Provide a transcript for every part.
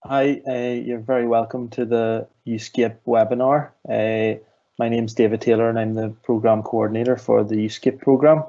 Hi, you're very welcome to the Youthscape webinar. My name's David Taylor and I'm the program coordinator for the Youthscape program.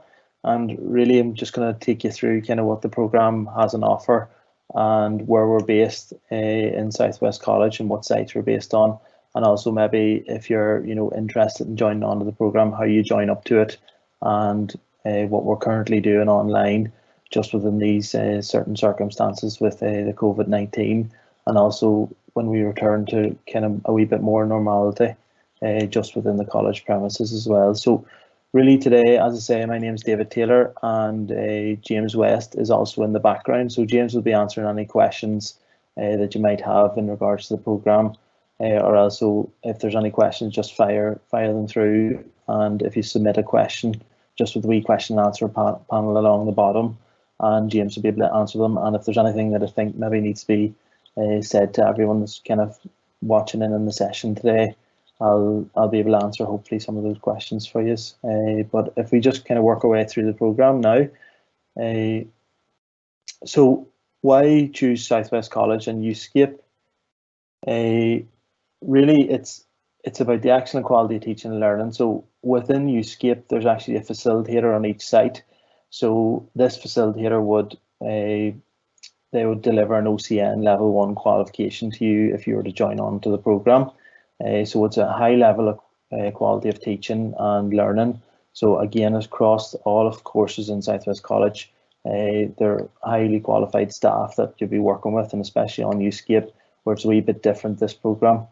And really, I'm just going to take you through kind of what the program has on offer and where we're based in Southwest College and what sites we're based on. And also maybe if you're interested in joining onto the program, how you join up to it and what we're currently doing online just within these certain circumstances with the COVID-19. And also when we return to kind of a wee bit more normality just within the college premises as well. So really today, as I say, my name is David Taylor and James West is also in the background. So James will be answering any questions that you might have in regards to the programme, or also if there's any questions, just fire them through. And if you submit a question, just with the wee question and answer panel along the bottom, and James will be able to answer them. And if there's anything that I think maybe needs to be said to everyone that's kind of watching in the session today, I'll be able to answer hopefully some of those questions for you. But if we just kind of work our way through the programme now. So why choose Southwest College and Youthscape? Really it's about the excellent quality of teaching and learning. So within Youthscape, there's actually a facilitator on each site. So this facilitator would they would deliver an OCN level 1 qualification to you if you were to join on to the programme. So it's a high level of quality of teaching and learning. So again, across all of courses in Southwest College, they're highly qualified staff that you'll be working with, and especially on Youthscape, where it's a wee bit different, this programme.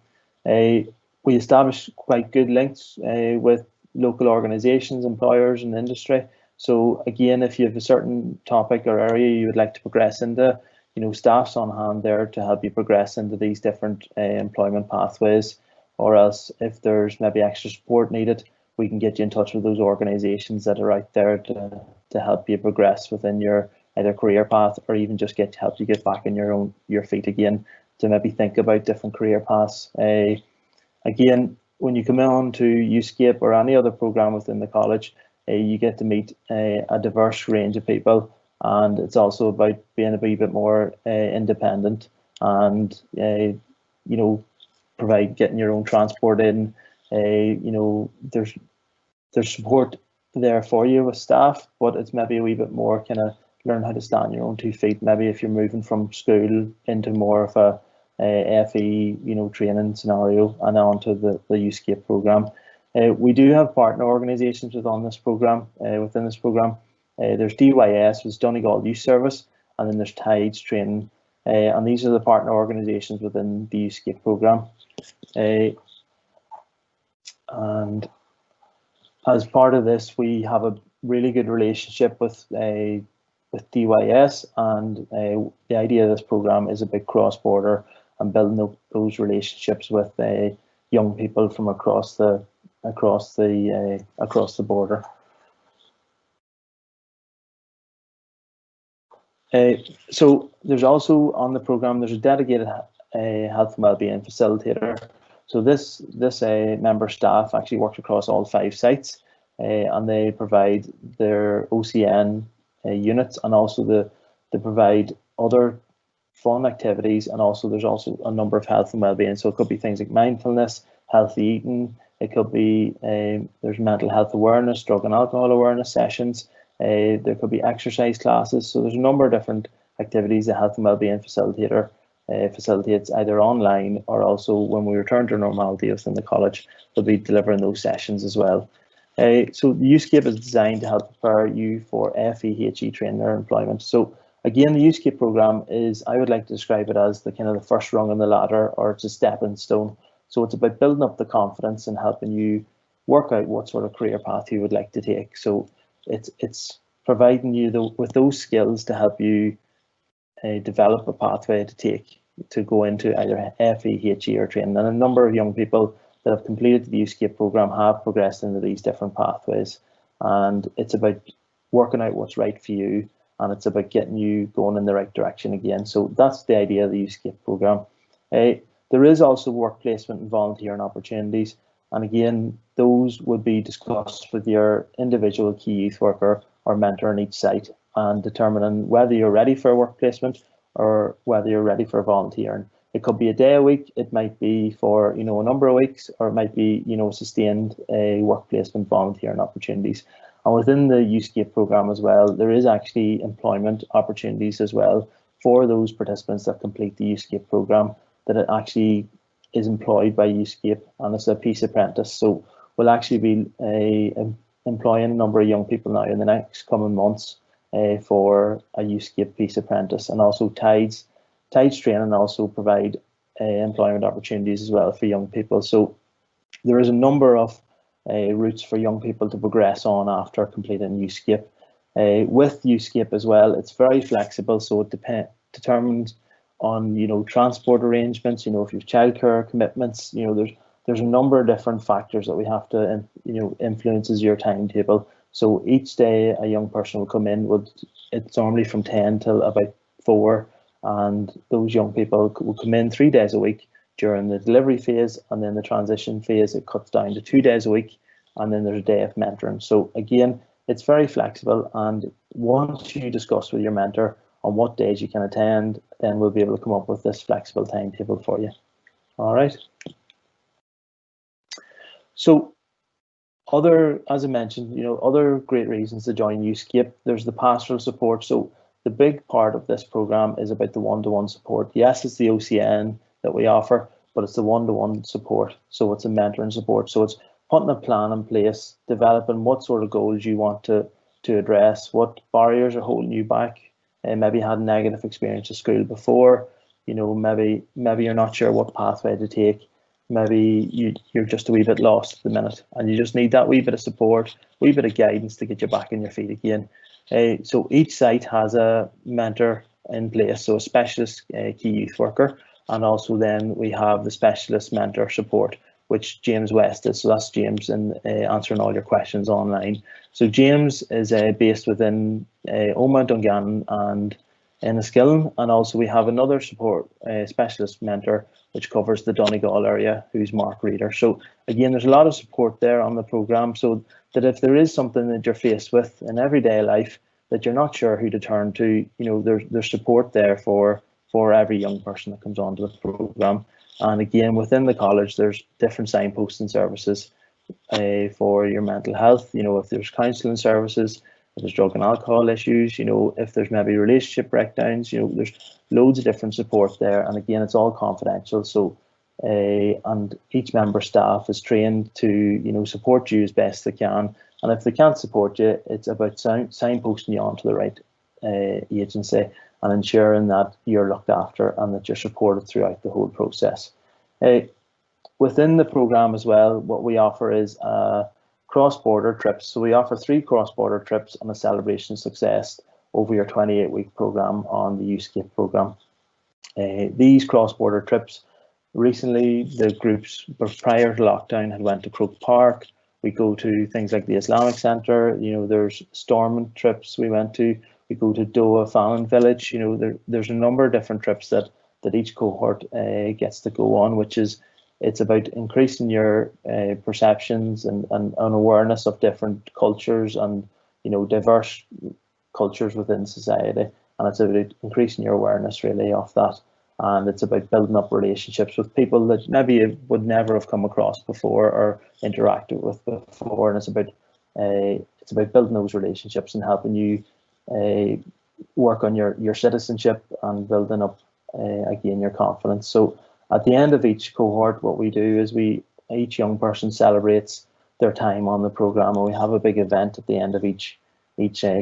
We establish quite good links with local organisations, employers and industry. So again, if you have a certain topic or area you would like to progress into, staff's on hand there to help you progress into these different employment pathways. Or else if there's maybe extra support needed, we can get you in touch with those organisations that are out there to help you progress within your either career path, or even just help you get back on your feet again to maybe think about different career paths. Again, when you come on to Youthscape or any other programme within the college, you get to meet a diverse range of people, and it's also about being a wee bit more independent and provide getting your own transport in. There's support there for you with staff, but it's maybe a wee bit more kind of learn how to stand on your own 2 feet. Maybe if you're moving from school into more of a FE training scenario and onto the Youthscape program. We do have partner organisations within this program. There's DYS, which is Donegal Youth Service, and then there's Tides Training, and these are the partner organisations within the Youthscape program. And as part of this, we have a really good relationship with DYS, and the idea of this program is a big cross-border and building up those relationships with young people from across the border. So there's also on the program there's a dedicated health and wellbeing facilitator. So this member staff actually works across all 5 sites, and they provide their OCN units, and also they provide other fun activities, and also there's also a number of health and wellbeing. So it could be things like mindfulness, healthy eating. It could be there's mental health awareness, drug and alcohol awareness sessions. There could be exercise classes. So there's a number of different activities the health and wellbeing facilitator facilitates either online, or also when we return to normality within the college, they'll be delivering those sessions as well. So the Youthscape is designed to help prepare you for FEHE training or employment. So again, the Youthscape program is, I would like to describe it as the kind of the first rung on the ladder, or it's a stepping stone. So it's about building up the confidence and helping you work out what sort of career path you would like to take. So it's providing you with those skills to help you develop a pathway to take to go into either FEHE or training. And a number of young people that have completed the Youthscape program have progressed into these different pathways. And it's about working out what's right for you, and it's about getting you going in the right direction again. So that's the idea of the Youthscape program. There is also work placement and volunteering opportunities. And again, those would be discussed with your individual key youth worker or mentor on each site, and determining whether you're ready for a work placement or whether you're ready for volunteering. It could be a day a week, it might be for a number of weeks, or it might be sustained work placement volunteering opportunities. And within the Youthscape program as well, there is actually employment opportunities as well for those participants that complete the Youthscape program, that it actually is employed by Youthscape, and it's a peace apprentice. So we'll actually be employing a number of young people now in the next coming months for a Youthscape peace apprentice, and also Tides training also provide employment opportunities as well for young people. So there is a number of routes for young people to progress on after completing Youthscape. With Youthscape as well, it's very flexible, so it determines on transport arrangements. If you've childcare commitments, there's a number of different factors that we have to influences your timetable. So each day a young person will come in, it's normally from 10 till about 4, and those young people will come in 3 days a week during the delivery phase, and then the transition phase it cuts down to 2 days a week, and then there's a day of mentoring. So again, it's very flexible, and once you discuss with your mentor on what days you can attend, then we'll be able to come up with this flexible timetable for you. All right. So as I mentioned, other great reasons to join Youthscape. There's the pastoral support. So the big part of this program is about the one-to-one support. Yes, it's the OCN that we offer, but it's the one-to-one support. So it's a mentoring support. So it's putting a plan in place, developing what sort of goals you want to address, what barriers are holding you back, and maybe had a negative experience at school before. Maybe you're not sure what pathway to take. Maybe you're just a wee bit lost at the minute, and you just need that wee bit of support, wee bit of guidance to get you back on your feet again. So each site has a mentor in place, so a specialist key youth worker, and also then we have the specialist mentor support, which James West is. So that's James in answering all your questions online. So James is based within Oma, Dungannon and Enniskillen, and also we have another support specialist mentor which covers the Donegal area, who's Mark Reader. So again, there's a lot of support there on the programme, so that if there is something that you're faced with in everyday life that you're not sure who to turn to, there's support there for every young person that comes onto the programme. And again, within the college, there's different signposting services for your mental health. If there's counselling services, if there's drug and alcohol issues, if there's maybe relationship breakdowns, there's loads of different support there. And again, it's all confidential. So, and each member staff is trained to, support you as best they can. And if they can't support you, it's about signposting you onto the right agency and ensuring that you're looked after and that you're supported throughout the whole process. Within the programme as well, what we offer is cross-border trips. So we offer 3 cross-border trips and a celebration of success over your 28-week programme on the Youthscape programme. These cross-border trips, recently the groups prior to lockdown had went to Croke Park. We go to things like the Islamic Centre, there's Stormont trips we went to. We go to Doha Fallon Village. There's a number of different trips that each cohort gets to go on, it's about increasing your perceptions and awareness of different cultures and diverse cultures within society, and it's about increasing your awareness really of that, and it's about building up relationships with people that maybe you would never have come across before or interacted with before, and it's about building those relationships and helping you work on your citizenship and building up again your confidence. So at the end of each cohort, what we do is each young person celebrates their time on the programme, and we have a big event at the end of each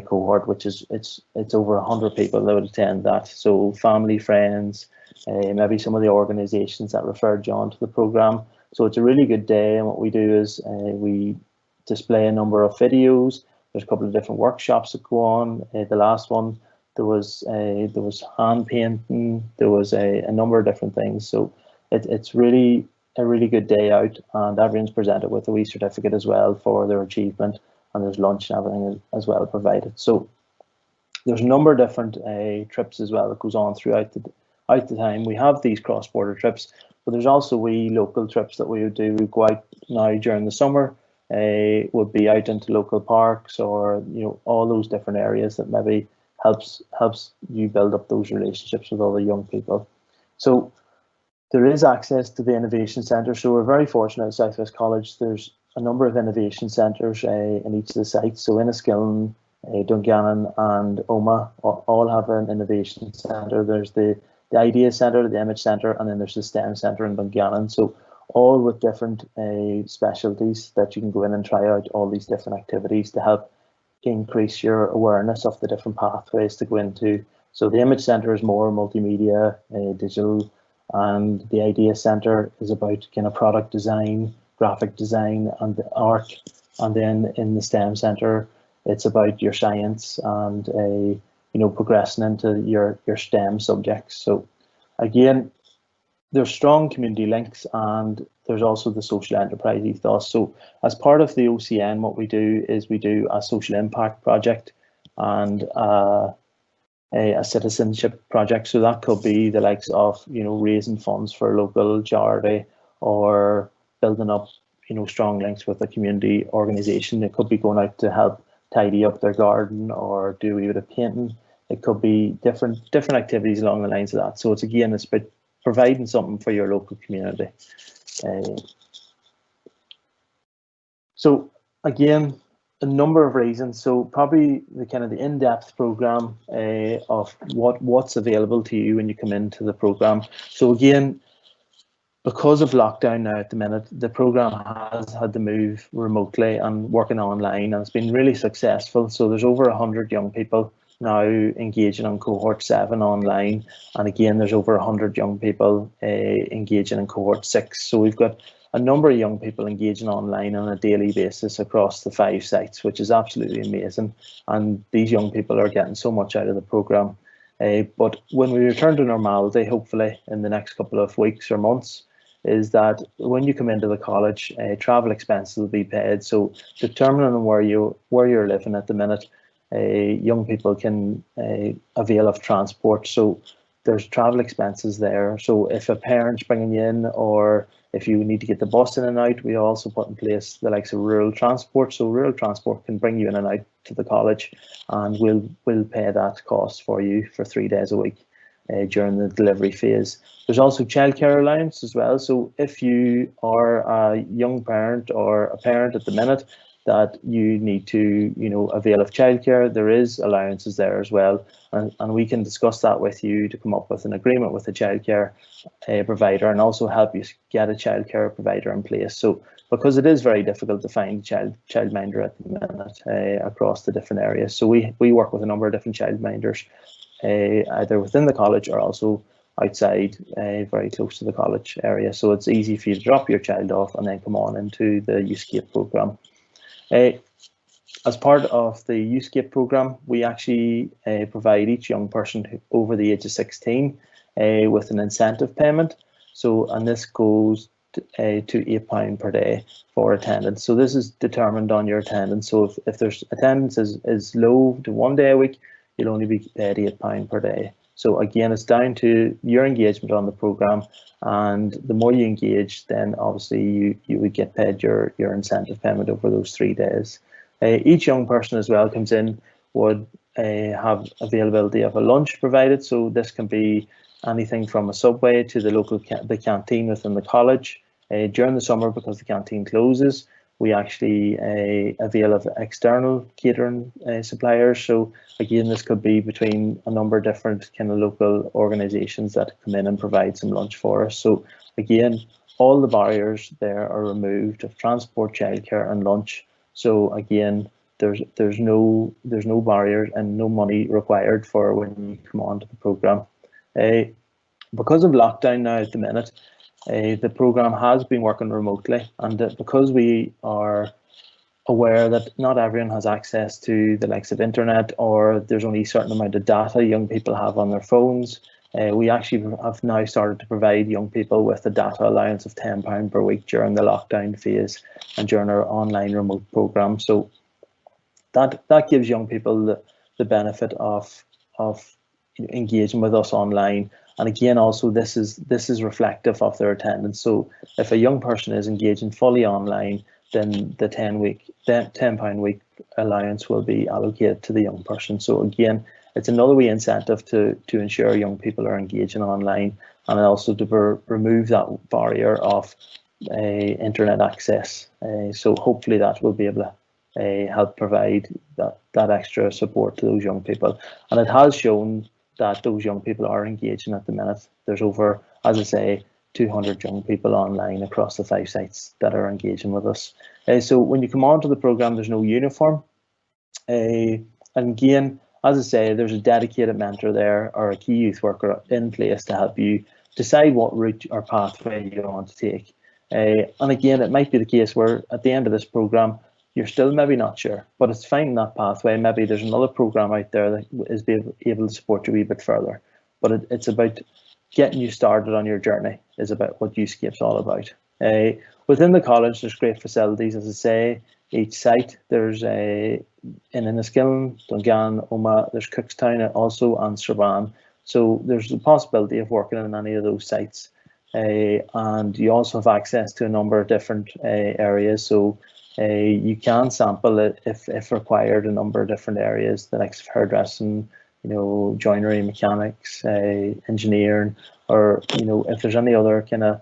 cohort, which is it's over 100 people that would attend that. So family, friends, maybe some of the organisations that referred you on to the programme. So it's a really good day, and what we do is we display a number of videos. There's a couple of different workshops that go on. The last one, there was hand painting. There was a number of different things. So it's really a really good day out, and everyone's presented with a wee certificate as well for their achievement, and there's lunch and everything as well provided. So there's a number of different trips as well that goes on throughout the time. We have these cross-border trips, but there's also wee local trips that we would do. We go out now during the summer. Would be out into local parks, or all those different areas that maybe helps you build up those relationships with other young people. So There is access to the Innovation Centre, so we're very fortunate at South West College. There's a number of innovation centres in each of the sites. So Enniskillen, Dungannon and Omagh all have an innovation centre. There's the Idea Centre, the Image Centre, and then there's the STEM Centre in Dungannon. So all with different specialties that you can go in and try out all these different activities to help increase your awareness of the different pathways to go into. So the Image Centre is more multimedia, digital, and the Idea Centre is about kind of product design, graphic design and the art. And then in the STEM Centre, it's about your science and progressing into your STEM subjects. So again, there's strong community links, and there's also the social enterprise ethos. So as part of the OCN, what we do is we do a social impact project and a citizenship project. So that could be the likes of raising funds for a local charity, or building up strong links with a community organisation. It could be going out to help tidy up their garden or do a wee bit of painting. It could be different activities along the lines of that. So it's about providing something for your local community. So again, a number of reasons. So probably the kind of the in-depth program of what's available to you when you come into the program. So again, because of lockdown now at the minute, the program has had to move remotely and working online, and it's been really successful. So there's over 100 young people now engaging on cohort 7 online, and again there's over 100 young people engaging in cohort 6. So we've got a number of young people engaging online on a daily basis across the 5 sites, which is absolutely amazing, and these young people are getting so much out of the program. But when we return to normality, hopefully in the next couple of weeks or months, is that when you come into the college, travel expenses will be paid. So determining where you're living at the minute, young people can avail of transport. So there's travel expenses there. So if a parent's bringing you in, or if you need to get the bus in and out, we also put in place the likes of rural transport. So rural transport can bring you in and out to the college, and we'll pay that cost for you for 3 days a week during the delivery phase. There's also childcare allowance as well. So if you are a young parent or a parent at the minute that you need to avail of childcare, there is allowances there as well, and we can discuss that with you to come up with an agreement with the childcare provider, and also help you get a childcare provider in place. So because it is very difficult to find a childminder at the minute across the different areas, so we work with a number of different childminders either within the college or also outside, very close to the college area. So it's easy for you to drop your child off and then come on into the Youthscape program. As part of the Youthscape program, we actually provide each young person over the age of 16 with an incentive payment. So, and this goes to £8 per day for attendance. So this is determined on your attendance. So if there's attendance is low to 1 day a week, you'll only be paid £8 per day. So again, it's down to your engagement on the program, and the more you engage, then obviously you would get paid your incentive payment over those 3 days. Each young person as well comes in would have availability of a lunch provided. So this can be anything from a Subway to the local the canteen within the college. During the summer, because the canteen closes, we actually avail of external catering suppliers. So again, this could be between a number of different kind of local organisations that come in and provide some lunch for us. So again, all the barriers there are removed of transport, childcare and lunch. So again, there's no barriers and no money required for when you come onto the programme. Because of lockdown now at the minute, the programme has been working remotely, and because we are aware that not everyone has access to the likes of internet, or there's only a certain amount of data young people have on their phones, we actually have now started to provide young people with a data allowance of £10 per week during the lockdown phase and during our online remote programme. So that gives young people the benefit of engaging with us online. And again, also this is reflective of their attendance. So if a young person is engaging fully online, then the £10 week allowance will be allocated to the young person. So again, it's another wee incentive to ensure young people are engaging online and also to remove that barrier of internet access. So hopefully that will be able to help provide that extra support to those young people. And it has shown that those young people are engaging at the minute. There's over, as I say, 200 young people online across the 5 sites that are engaging with us. So when you come onto the programme, there's no uniform. And again, as I say, there's a dedicated mentor there or a key youth worker in place to help you decide what route or pathway you want to take. And again, it might be the case where at the end of this programme, you're still maybe not sure, but it's finding that pathway. Maybe there's another programme out there that is able to support you a wee bit further. But it's about getting you started on your journey, is about what Youthscape's all about. Within the college, there's great facilities, as I say. Each site, there's in Enniskillen, Dungan, Omagh, there's Cookstown also, and Strabane. So there's the possibility of working in any of those sites. And you also have access to a number of different areas. So you can sample it if required, a number of different areas, the likes of hairdressing, joinery, mechanics, engineering, or if there's any other kind of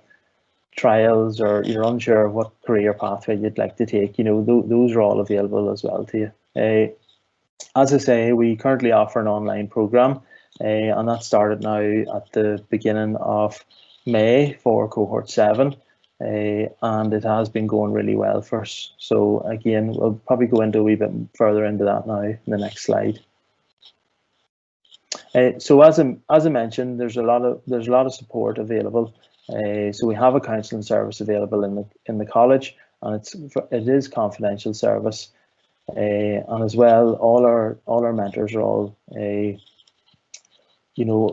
trials or you're unsure of what career pathway you'd like to take, those are all available as well to you. As I say, we currently offer an online program, and that started now at the beginning of May for cohort 7. And it has been going really well for us. So again, we'll probably go into a wee bit further into that now in the next slide. So as I mentioned, there's a lot of support available. So we have a counselling service available in the college, and it is confidential service. And as well, all our mentors are all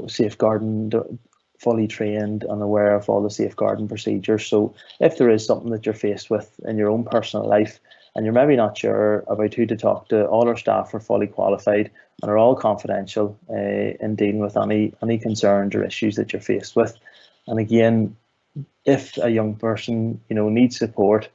safeguarding, fully trained and aware of all the safeguarding procedures. So if there is something that you're faced with in your own personal life and you're maybe not sure about who to talk to, all our staff are fully qualified and are all confidential in dealing with any concerns or issues that you're faced with. And again, if a young person needs support,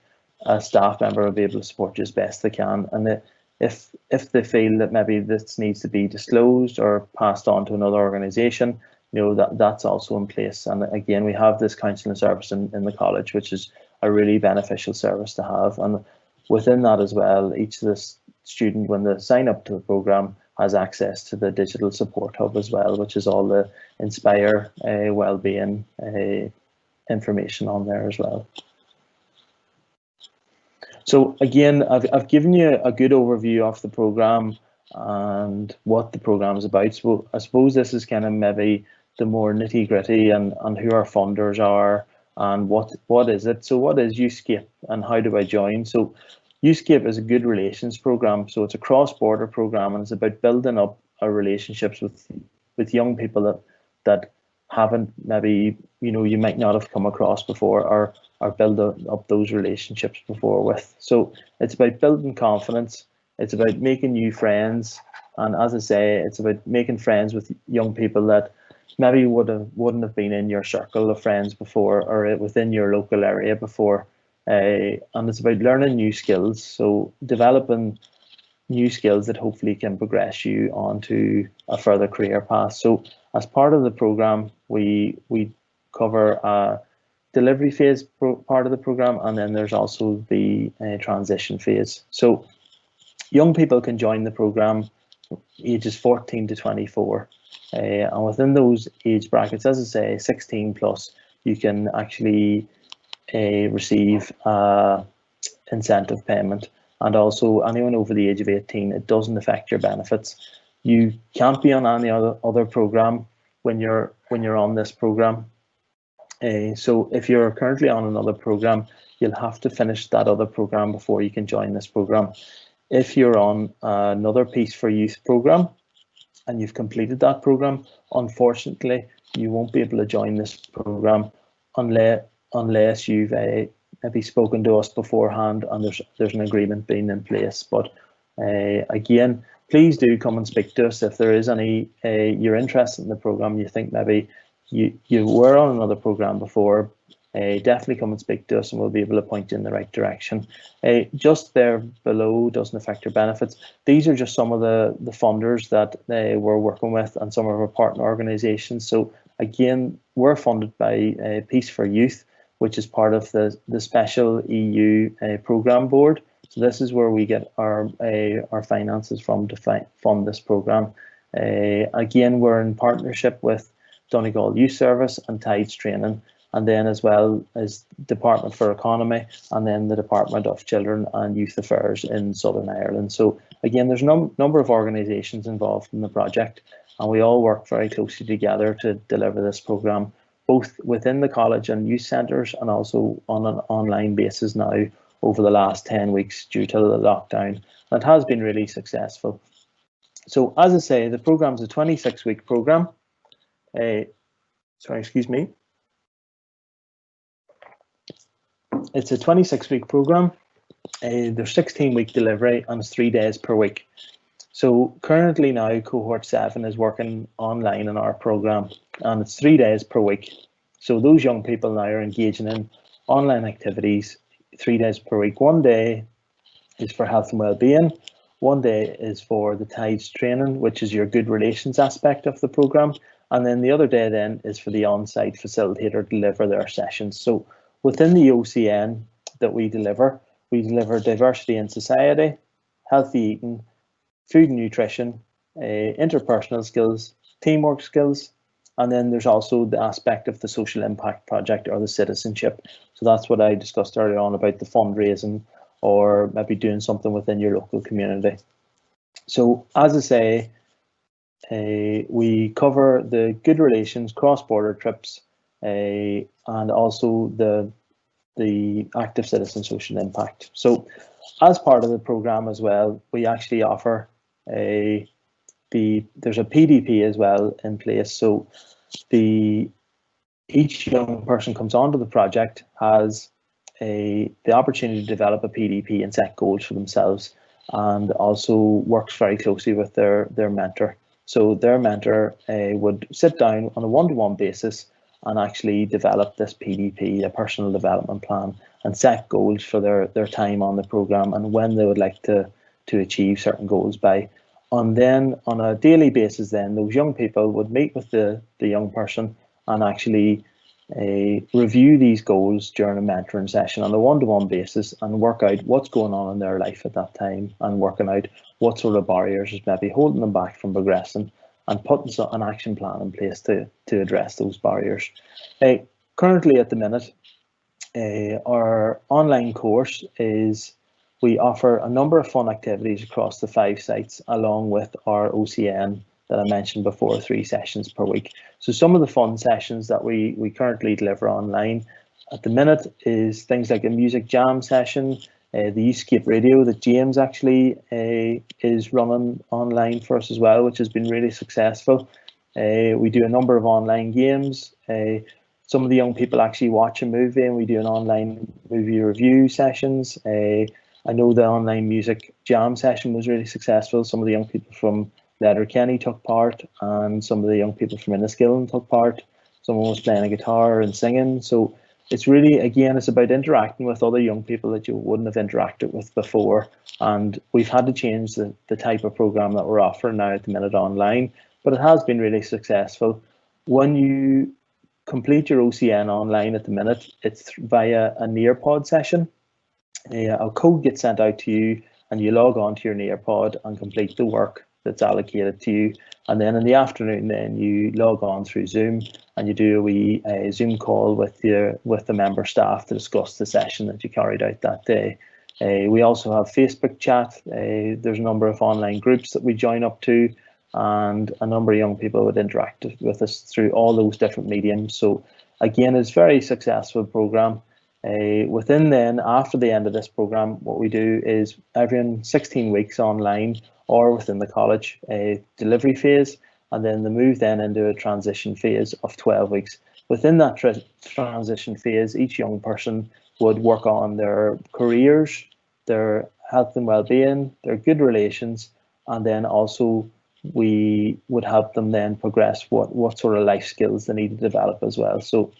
a staff member will be able to support you as best they can. And if they feel that maybe this needs to be disclosed or passed on to another organisation, that's also in place. And again, we have this counselling service in the college, which is a really beneficial service to have. And within that as well, each of the student, when they sign up to the programme, has access to the digital support hub as well, which is all the Inspire wellbeing information on there as well. So again, I've given you a good overview of the programme and what the programme is about. So I suppose this is kind of maybe the more nitty gritty and who our funders are and what is it. So what is Youthscape and how do I join? So Youthscape is a good relations programme. So it's a cross-border programme, and it's about building up our relationships with young people that haven't maybe, you might not have come across before or build up those relationships before with. So it's about building confidence. It's about making new friends. And as I say, it's about making friends with young people that maybe wouldn't have been in your circle of friends before or within your local area before. And it's about learning new skills. So developing new skills that hopefully can progress you onto a further career path. So as part of the programme, we cover a delivery phase part of the programme, and then there's also the transition phase. So young people can join the programme ages 14 to 24. And within those age brackets, as I say, 16 plus, you can actually receive incentive payment. And also anyone over the age of 18, it doesn't affect your benefits. You can't be on any other programme when you're on this programme. So if you're currently on another programme, you'll have to finish that other programme before you can join this programme. If you're on another Peace for Youth programme and you've completed that programme, unfortunately, you won't be able to join this programme unless you've maybe spoken to us beforehand and there's an agreement being in place. But again, please do come and speak to us if there is any you're interested in the programme. You think maybe you were on another programme before. Definitely come and speak to us and we'll be able to point you in the right direction. Just there below, doesn't affect your benefits. These are just some of the funders that we're working with and some of our partner organisations. So again, we're funded by Peace for Youth, which is part of the special EU programme board. So this is where we get our finances from to fund this programme. Again, we're in partnership with Donegal Youth Service and Tides Training, and then as well as Department for Economy, and then the Department of Children and Youth Affairs in Southern Ireland. So again, there's a number of organisations involved in the project, and we all work very closely together to deliver this programme, both within the college and youth centres, and also on an online basis now over the last 10 weeks due to the lockdown. And it has been really successful. So as I say, the programme is a 26-week programme. It's a 26-week programme. There's 16-week delivery and it's 3 days per week. So currently now cohort 7 is working online in our programme, and it's 3 days per week. So those young people now are engaging in online activities 3 days per week. 1 day is for health and well-being. 1 day is for the Tides training, which is your good relations aspect of the programme. And then the other day then is for the on-site facilitator to deliver their sessions. So within the OCN that we deliver diversity in society, healthy eating, food and nutrition, interpersonal skills, teamwork skills, and then there's also the aspect of the social impact project or the citizenship. So that's what I discussed earlier on about the fundraising, or maybe doing something within your local community. So as I say, we cover the good relations, cross-border trips, and also the active citizen social impact. So as part of the programme as well, we actually offer there's a PDP as well in place. So each young person comes onto the project has the opportunity to develop a PDP and set goals for themselves, and also works very closely with their mentor. So their mentor would sit down on a one-to-one basis and actually develop this PDP, a personal development plan, and set goals for their time on the programme and when they would like to achieve certain goals by. And then on a daily basis, then those young people would meet with the young person and actually review these goals during a mentoring session on a one-to-one basis and work out what's going on in their life at that time, and working out what sort of barriers is maybe holding them back from progressing, and putting an action plan in place to address those barriers. Currently at the minute, our online course is, we offer a number of fun activities across the 5 sites, along with our OCN that I mentioned before, 3 sessions per week. So some of the fun sessions that we currently deliver online at the minute is things like a music jam session, the Youthscape radio that James actually is running online for us as well, which has been really successful. We do a number of online games. Some of the young people actually watch a movie, and we do an online movie review sessions. I know the online music jam session was really successful. Some of the young people from Letterkenny took part, and some of the young people from Enniskillen took part. Someone was playing a guitar and singing. So it's really, again, it's about interacting with other young people that you wouldn't have interacted with before. And we've had to change the type of programme that we're offering now at the minute online, but it has been really successful. When you complete your OCN online at the minute, it's via a Nearpod session. A code gets sent out to you, and you log on to your Nearpod and complete the work that's allocated to you. And then in the afternoon, then you log on through Zoom and you do a wee Zoom call with the member staff to discuss the session that you carried out that day. We also have Facebook chat. There's a number of online groups that we join up to, and a number of young people would interact with us through all those different mediums. So again, it's a very successful programme. Within then, after the end of this programme, what we do is every 16 weeks online or within the college, a delivery phase, and then the move then into a transition phase of 12 weeks. Within that transition phase, each young person would work on their careers, their health and well-being, their good relations, and then also we would help them then progress what sort of life skills they need to develop as well. So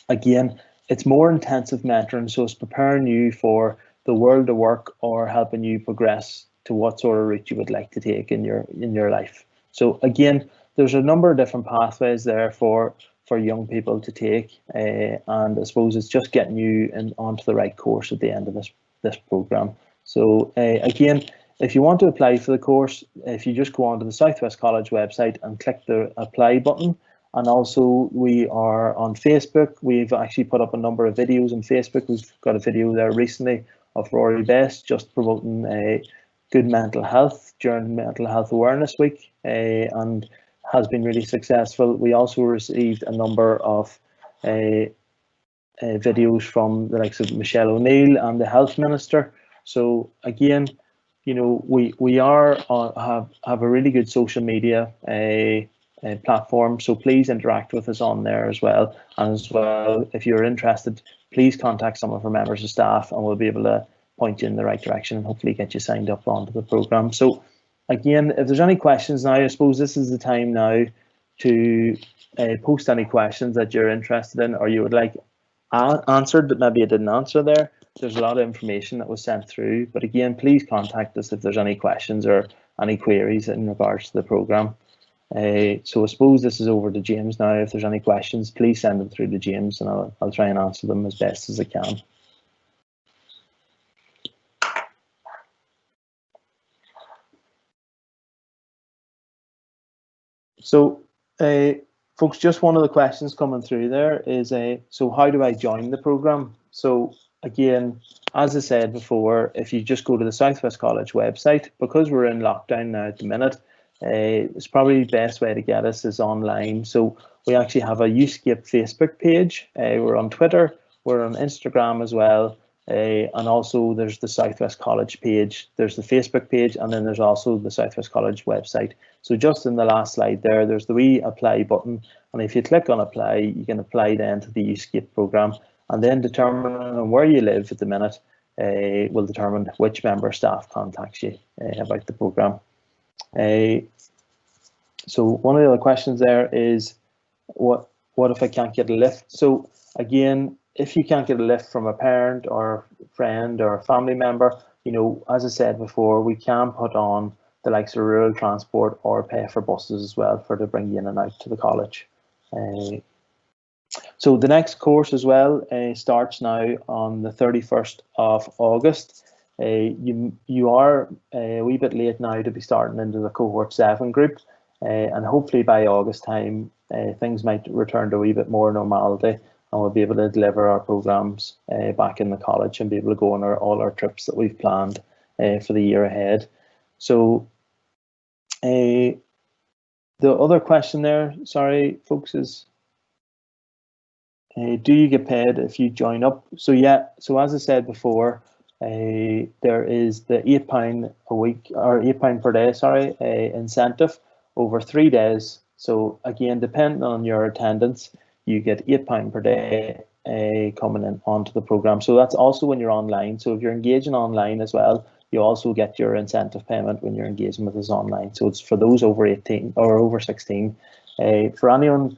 again, it's more intensive mentoring, so it's preparing you for the world of work or helping you progress to what sort of route you would like to take in your life. So again, there's a number of different pathways there for for young people to take, and I suppose it's just getting you onto the right course at the end of this program. So again, if you want to apply for the course, if you just go onto the Southwest College website and click the apply button. And also we are on Facebook. We've actually put up a number of videos on Facebook. We've got a video there recently of Rory Best just promoting good mental health during Mental Health Awareness Week, and has been really successful. We also received a number of videos from the likes of Michelle O'Neill and the Health Minister. So again, you know, we are have a really good social media platform, so please interact with us on there as well. And as well, if you're interested, please contact some of our members of staff and we'll be able to point you in the right direction and hopefully get you signed up onto the program. So again, if there's any questions now, I suppose this is the time now to post any questions that you're interested in or you would like answered that maybe I didn't answer there. There's a lot of information that was sent through, but again, please contact us if there's any questions or any queries in regards to the program. So I suppose this is over to James now. If there's any questions, please send them through to James and I'll try and answer them as best as I can. So folks, just one of the questions coming through there is, so how do I join the program? So again, as I said before, if you just go to the Southwest College website, because we're in lockdown now at the minute, it's probably the best way to get us is online. So we actually have a Youthscape Facebook page. We're on Twitter, we're on Instagram as well. And also there's the Southwest College page, there's the Facebook page, and then there's also the Southwest College website. So just in the last slide there, there's the wee apply button. And if you click on apply, you can apply then to the Youthscape program, and then determining where you live at the minute will determine which member staff contacts you about the program. So one of the other questions there is, what if I can't get a lift? So again, if you can't get a lift from a parent or friend or family member, you know, as I said before, we can put on the likes of rural transport or pay for buses as well to bring you in and out to the college. So the next course as well starts now on the 31st of August. You are a wee bit late now to be starting into the cohort 7 group, and hopefully by August time things might return to a wee bit more normality and we'll be able to deliver our programs back in the college and be able to go on all our trips that we've planned for the year ahead. So the other question there, sorry folks, is do you get paid if you join up? So yeah, so as I said before, there is the £8 a week, or £8 per day, sorry, incentive over 3 days. So again, depending on your attendance, you get £8 per day coming in onto the program. So that's also when you're online. So if you're engaging online as well, you also get your incentive payment when you're engaging with us online. So it's for those over 18 or over 16. For anyone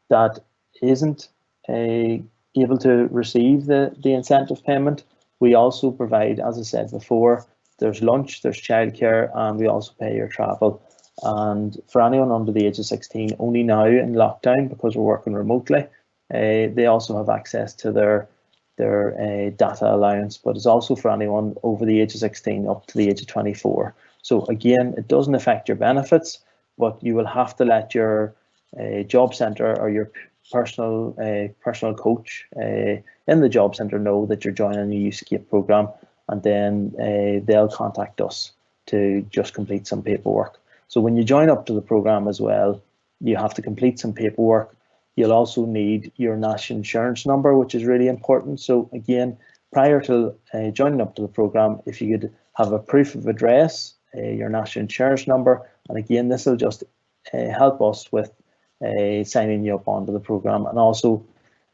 that isn't able to receive the incentive payment, we also provide, as I said before, there's lunch, there's childcare, and we also pay your travel. And for anyone under the age of 16, only now in lockdown, because we're working remotely, they also have access to their data allowance, but it's also for anyone over the age of 16 up to the age of 24. So again, it doesn't affect your benefits, but you will have to let your job centre or your personal coach in the job centre know that you're joining the Youthscape program, and then they'll contact us to just complete some paperwork. So when you join up to the program as well, you have to complete some paperwork. You'll also need your national insurance number, which is really important. So again, prior to joining up to the program, if you could have a proof of address, your national insurance number, and again, this will just help us with signing you up onto the program, and also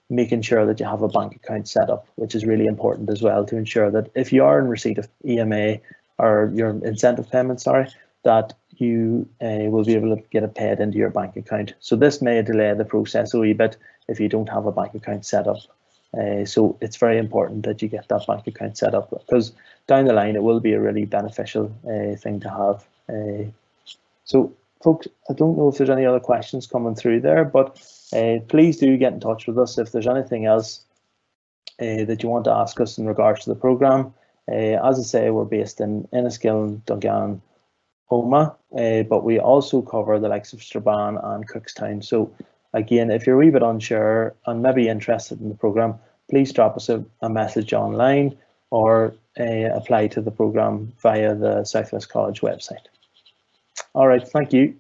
making sure that you have a bank account set up, which is really important as well, to ensure that if you are in receipt of EMA or your incentive payment, sorry, that you will be able to get it paid into your bank account. So this may delay the process a wee bit if you don't have a bank account set up. So it's very important that you get that bank account set up, because down the line it will be a really beneficial thing to have. So folks, I don't know if there's any other questions coming through there, but Please do get in touch with us if there's anything else that you want to ask us in regards to the programme. As I say, we're based in Enniskillen, Dungan, Oma, but we also cover the likes of Strabane and Cookstown. So again, if you're a wee bit unsure and maybe interested in the programme, please drop us a message online or apply to the programme via the South West College website. All right, thank you.